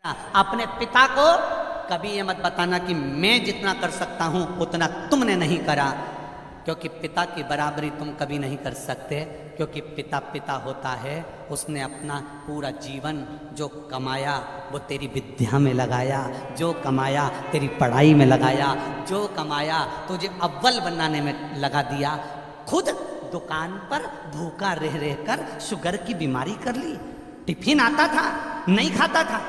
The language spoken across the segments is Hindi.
अपने पिता को कभी ये मत बताना कि मैं जितना कर सकता हूं उतना तुमने नहीं करा, क्योंकि पिता की बराबरी तुम कभी नहीं कर सकते, क्योंकि पिता पिता होता है। उसने अपना पूरा जीवन जो कमाया वो तेरी विद्या में लगाया, जो कमाया तेरी पढ़ाई में लगाया, जो कमाया तुझे अव्वल बनाने में लगा दिया। खुद दुकान पर भूखा रह रहकर शुगर की बीमारी कर ली। टिफिन आता था, नहीं खाता था।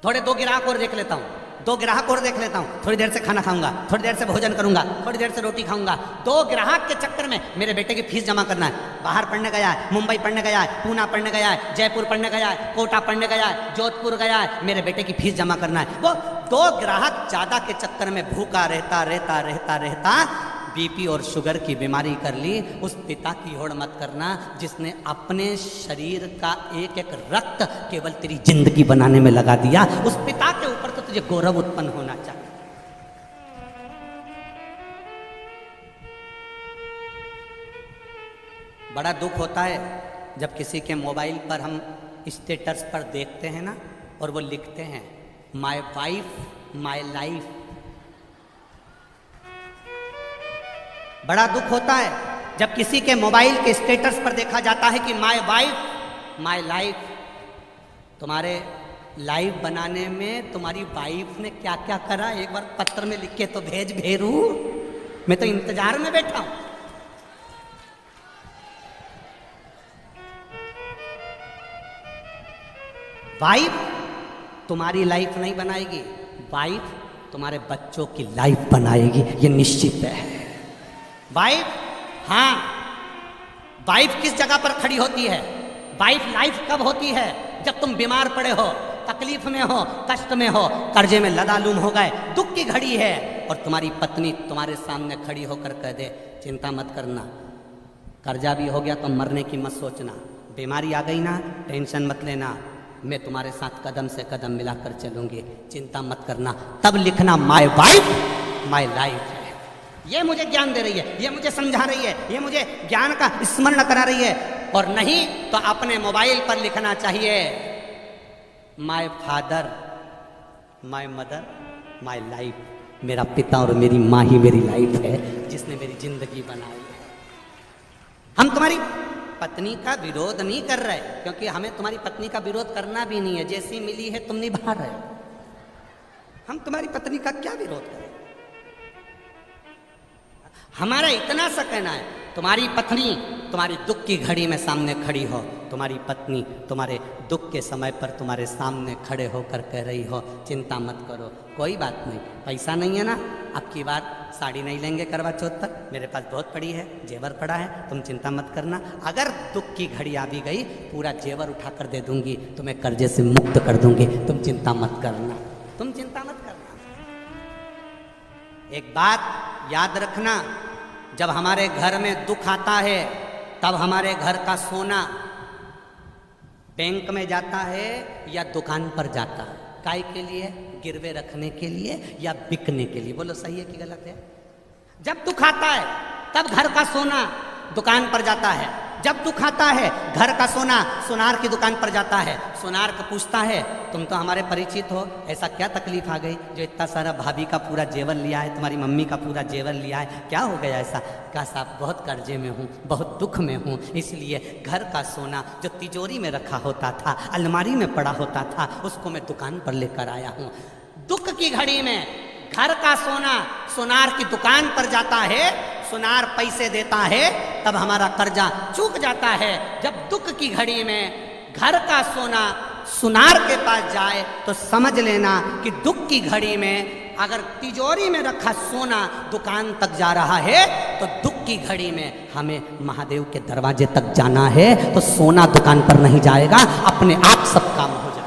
थोड़े दो ग्राहक और देख लेता हूँ, दो ग्राहक और देख लेता हूँ, थोड़ी देर से खाना खाऊंगा, थोड़ी देर से भोजन करूंगा, थोड़ी देर से रोटी खाऊंगा। दो ग्राहक के चक्कर में मेरे बेटे की फीस जमा करना है। बाहर पढ़ने गया है, मुंबई पढ़ने गया है, पूना पढ़ने गया है, जयपुर पढ़ने गया है, कोटा पढ़ने गया है, जोधपुर गया है, मेरे बेटे की फीस जमा करना है। वो दो ग्राहक ज्यादा के चक्कर में भूखा रहता रहता रहता रहता बीपी और शुगर की बीमारी कर ली। उस पिता की होड़ मत करना जिसने अपने शरीर का एक एक रक्त केवल तेरी जिंदगी बनाने में लगा दिया। उस पिता के ऊपर तो तुझे गौरव उत्पन्न होना चाहिए। बड़ा दुख होता है जब किसी के मोबाइल पर हम स्टेटस पर देखते हैं ना, और वो लिखते हैं माय वाइफ माय लाइफ। बड़ा दुख होता है जब किसी के मोबाइल के स्टेटस पर देखा जाता है कि माय वाइफ माय लाइफ। तुम्हारे लाइफ बनाने में तुम्हारी वाइफ ने क्या क्या करा, एक बार पत्र में लिख के तो भेज भेरू, मैं तो इंतजार में बैठा हूं। वाइफ तुम्हारी लाइफ नहीं बनाएगी, वाइफ तुम्हारे बच्चों की लाइफ बनाएगी, ये निश्चित है। वाइफ, हाँ, वाइफ किस जगह पर खड़ी होती है? वाइफ लाइफ कब होती है? जब तुम बीमार पड़े हो, तकलीफ में हो, कष्ट में हो, कर्जे में लदालूम हो गए, दुख की घड़ी है, और तुम्हारी पत्नी तुम्हारे सामने खड़ी होकर कह दे चिंता मत करना, कर्जा भी हो गया तो मरने की मत सोचना, बीमारी आ गई ना टेंशन मत लेना, मैं तुम्हारे साथ कदम से कदम मिलाकर चलूंगी, चिंता मत करना। तब लिखना माय वाइफ माय लाइफ। ये मुझे ज्ञान दे रही है, ये मुझे समझा रही है, ये मुझे ज्ञान का स्मरण करा रही है। और नहीं तो अपने मोबाइल पर लिखना चाहिए my father my mother my life. मेरा पिता और मेरी माँ ही मेरी लाइफ है, जिसने मेरी जिंदगी बनाई है। हम तुम्हारी पत्नी का विरोध नहीं कर रहे, क्योंकि हमें तुम्हारी पत्नी का विरोध करना भी नहीं है। जैसी मिली है तुम निभा रहे हो, हम तुम्हारी पत्नी का क्या विरोध करें। हमारा इतना सा कहना है, तुम्हारी पत्नी तुम्हारी दुख की घड़ी में सामने खड़ी हो, तुम्हारी पत्नी तुम्हारे दुख के समय पर तुम्हारे सामने खड़े होकर कह रही हो चिंता मत करो, कोई बात नहीं, पैसा नहीं है ना, अब की बार साड़ी नहीं लेंगे करवा चौथ पर, मेरे पास बहुत पड़ी है, जेवर पड़ा है, तुम चिंता मत करना। अगर दुख की घड़ी आ भी गई पूरा जेवर उठा कर दे दूंगी, तुम्हें कर्जे से मुक्त कर दूंगी, तुम चिंता मत करना, तुम चिंता मत करना। एक बात याद रखना, जब हमारे घर में दुख आता है तब हमारे घर का सोना बैंक में जाता है या दुकान पर जाता है? काय के लिए? गिरवे रखने के लिए या बिकने के लिए? बोलो सही है कि गलत है? जब दुख आता है तब घर का सोना दुकान पर जाता है, जब दुख आता है घर का सोना सुनार की दुकान पर जाता है। सुनार को पूछता है तुम तो हमारे परिचित हो, ऐसा क्या तकलीफ आ गई जो इतना सारा भाभी का पूरा जेवर लिया है, तुम्हारी मम्मी का पूरा जेवर लिया है, क्या हो गया ऐसा? कहा साहब बहुत कर्जे में हूँ, बहुत दुख में हूँ, इसलिए घर का सोना जो तिजोरी में रखा होता था, अलमारी में पड़ा होता था, उसको मैं दुकान पर लेकर आया हूँ। दुख की घड़ी में घर का सोना सुनार की दुकान पर जाता है, सुनार पैसे देता है, तब हमारा कर्जा चूक जाता है। जब दुख की घड़ी में घर का सोना सुनार के पास जाए तो समझ लेना कि दुख की घड़ी में अगर तिजोरी में रखा सोना दुकान तक जा रहा है तो दुख की घड़ी में हमें महादेव के दरवाजे तक जाना है, तो सोना दुकान पर नहीं जाएगा, अपने आप सब काम हो जाएगा।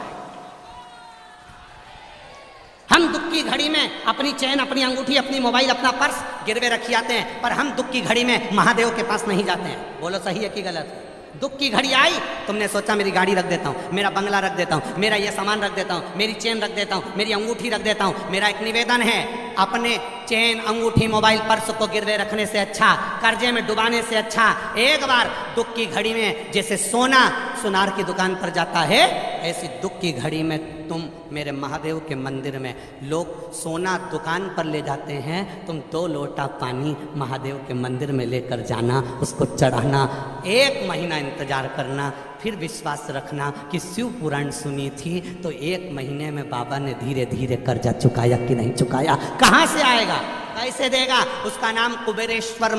हम दुख की घड़ी में अपनी चैन, अपनी अंगूठी, अपनी मोबाइल, अपना पर्स गिरवे रखी आते हैं, पर हम दुख की घड़ी में महादेव के पास नहीं जाते हैं। बोलो सही है कि गलत है? दुख की घड़ी आई, तुमने सोचा मेरी गाड़ी रख देता हूँ, मेरा बंगला रख देता हूँ, मेरा ये सामान रख देता हूँ, मेरी चेन रख देता हूँ, मेरी अंगूठी रख देता हूँ। मेरा एक निवेदन है, अपने चेन, अंगूठी, मोबाइल, पर्स को गिरवे रखने से अच्छा, कर्जे में डुबाने से अच्छा, एक बार दुख की घड़ी में जैसे सोना सुनार की दुकान पर जाता है, ऐसी दुख की घड़ी में तुम मेरे महादेव के मंदिर में, लोग सोना दुकान पर ले जाते हैं, तुम 2 लोटा पानी महादेव के मंदिर में लेकर जाना, उसको चढ़ाना, 1 महीना इंतजार करना, फिर विश्वास रखना कि शिव पुराण सुनी थी तो 1 महीने में बाबा ने धीरे धीरे कर्जा चुकाया कि नहीं चुकाया। कहाँ से आएगा, कैसे देगा? उसका नाम कुबेरेश्वर